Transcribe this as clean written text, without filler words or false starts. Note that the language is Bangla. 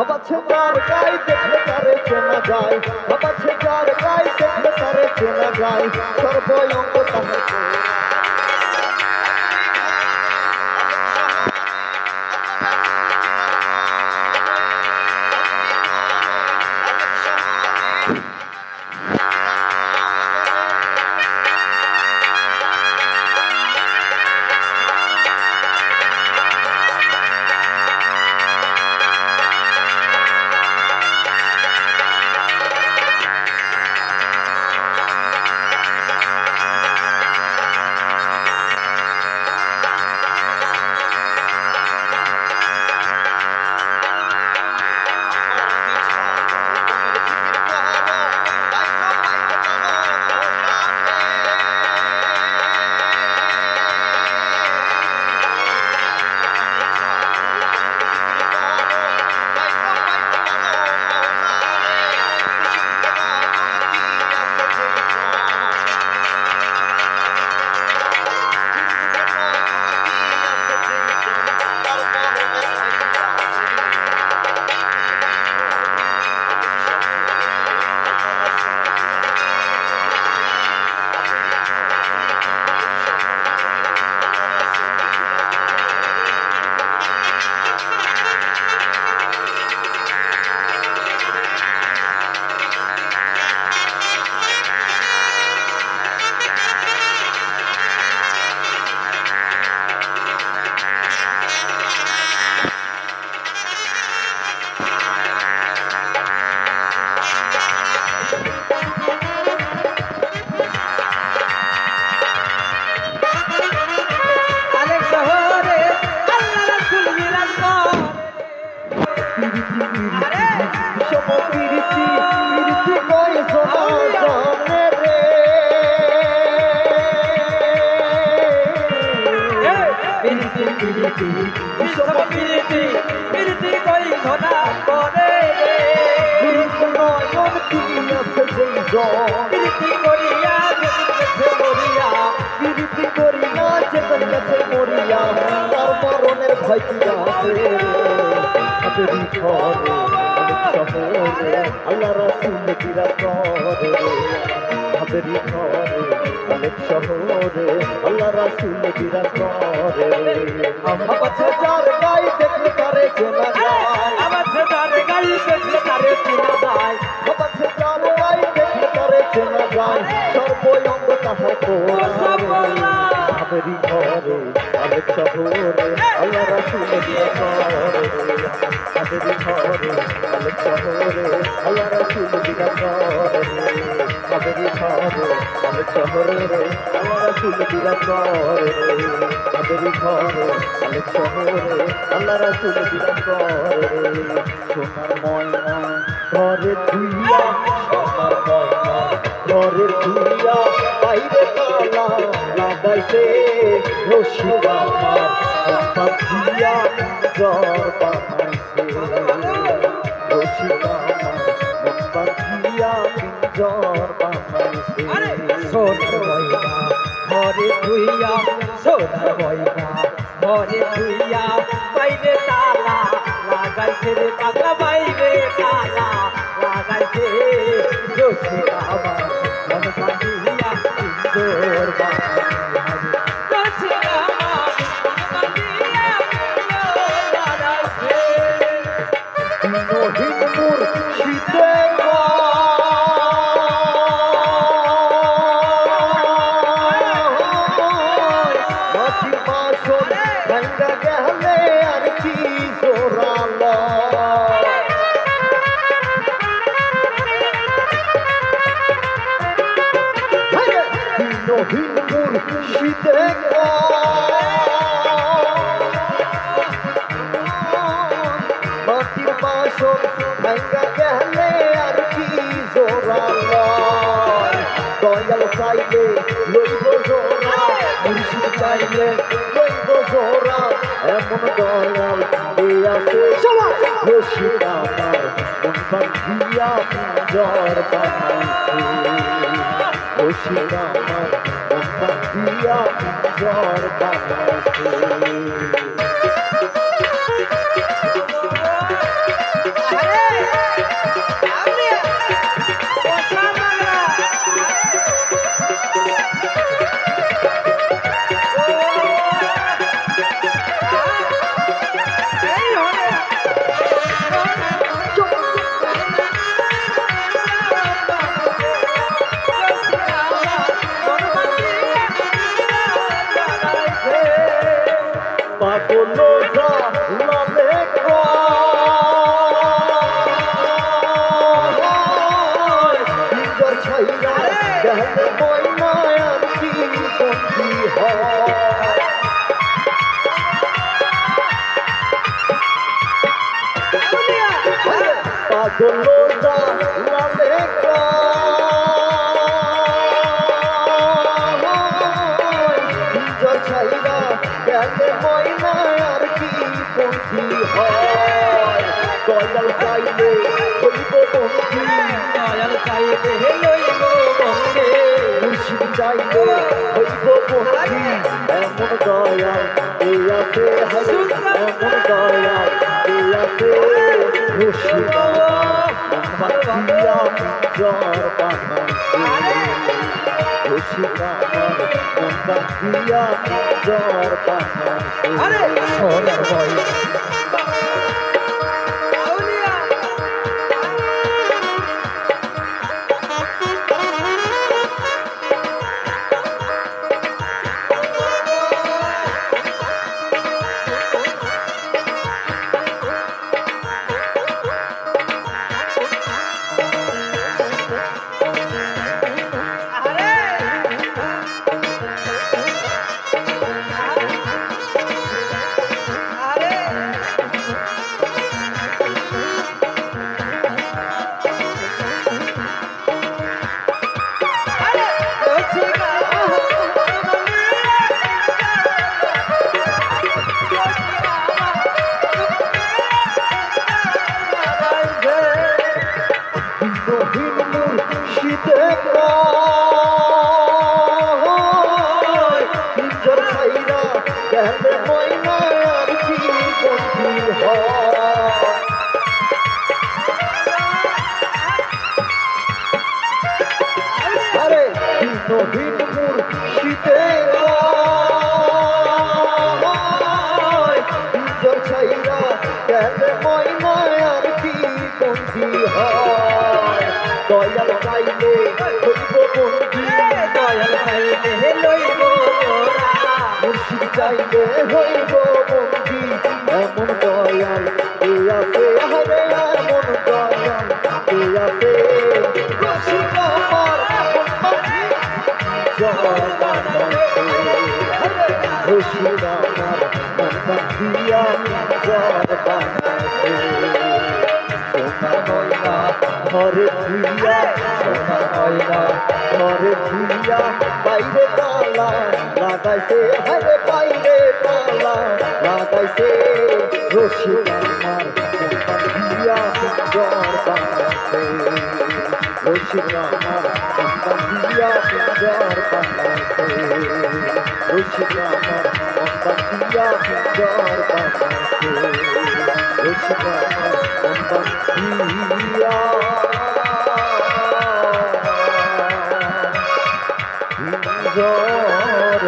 ভাবাচ্ছে যার গায়ে দেখলে তারে চেনা যায়, ভাবাচ্ছে যার গায়ে দেখলে তারে চেনা যায়, সর্বঙ্গ তাহার মরণের ভয় কি আছে শহরে আল্লাহ রাসূল বিরাজ করে, হাবেরি ঘরে অনেক শহরে আল্লাহ রাসূল বিরাজ করে। ভাবাচ্ছে যার গায়ে দেখলে তারে চেনা যায়, ভাবাচ্ছে যার গায়ে দেখলে তারে চেনা যায়, ভাবাচ্ছে যার গায়ে দেখলে তারে চেনা যায়, সর্বঙ্গ তাহার কোরআনে। হাবেরি ঘরে অনেক শহরে আল্লাহ রাসূল বিরাজ করে, হাবেরি ঘরে অনেক শহরে আল্লাহ রাসূল বিরাজ করে, হাবেরি ঘরে অনেক শহরে আল্লাহ রাসূল বিরাজ করে, হাবেরি ঘরে অনেক শহরে আল্লাহ রাসূল বিরাজ করে। সোনার ময়না ঘরে ধুইয়া, সোনার ময়না ঘরে ধুইয়া, বাইরে তালা লাগাইছে রশিদ আমার পাখিয়া জ্বর বানাইছে, রশিদ আমার পাখিয়া জ্বর বানাইছে। সোনার ময়না ঘরে ধুইয়া, সোনার ময়না ঘরে ধুইয়া, বাইরে তালা লাগাইছে রে পাগলা, বাইরে তালা লাগাইছে রশিদ আমার পাখিয়া জ্বর বানাইছে। মাটির বাসন ভাঙ্গা গেলে আর কি জোরালো, দয়াল চাইলে লইব জোরা, মুর্শিদ চাইলে লইব জোরা, এমন দয়াল আছে রশিদ আমার মন বাঁধিয়া জ্বর বানাইছে, রশিদ আমার মন বাঁধিয়া জ্বর বানাইছে। পাগল জালালে কয় পিঞ্জর ছাইরা গেলে ময়নায় আর কি বন্দি হয় পাগল জালালে কয় পিঞ্জর ছাইরা গেলে ময়নায় আর কি বন্দি হয় দয়াল চাইলে হইব বন্দি দয়াল চাইলে লইব বন্দে মুর্শিদ চাইলে হইব বন্দি এমন দয়াল এই আছে হারে এমন দয়াল এই আছে মুর্শিদ বাকিয়া জ্বর বানাইছে মুর্শিদ আমার মন বাকিয়া জ্বর বানাইছে আরে সোনার বই রহিম মুর্শিদে কয় পিঞ্জর ছাইরা গেলে ময়নায় আর কি বন্দি হয় আরে রহিম মুর্শিদে কয় পিঞ্জর ছাইরা গেলে ময়নায় আর কি বন্দি হয় দয়াল চাইলে হইব বন্দি দয়াল চাইলে লইব মোরা মুর্শিদ চাইলে হইব বন্দি এমন দয়াল এই আছে হারে এমন দয়াল এই আছে রশিদ আমার মন পাখি জ্বর বানাইছে রশিদ আমার মন পাখিয়া জ্বর বানাইছে সোনা ময়না ঘরে ধুইয়া সোনা ময়না ঘরে ধুইয়া বাইরে তালা লাগাইছে হারে বাইরে তালা লাগাইছে রশিদ আমার দিয়া জ্বর বানাইছে রশিদ আমার দিয়া জ্বর বানাইছে রশিদ আমার দিয়া জ্বর বানাইছে রশিদ আমার জ্বর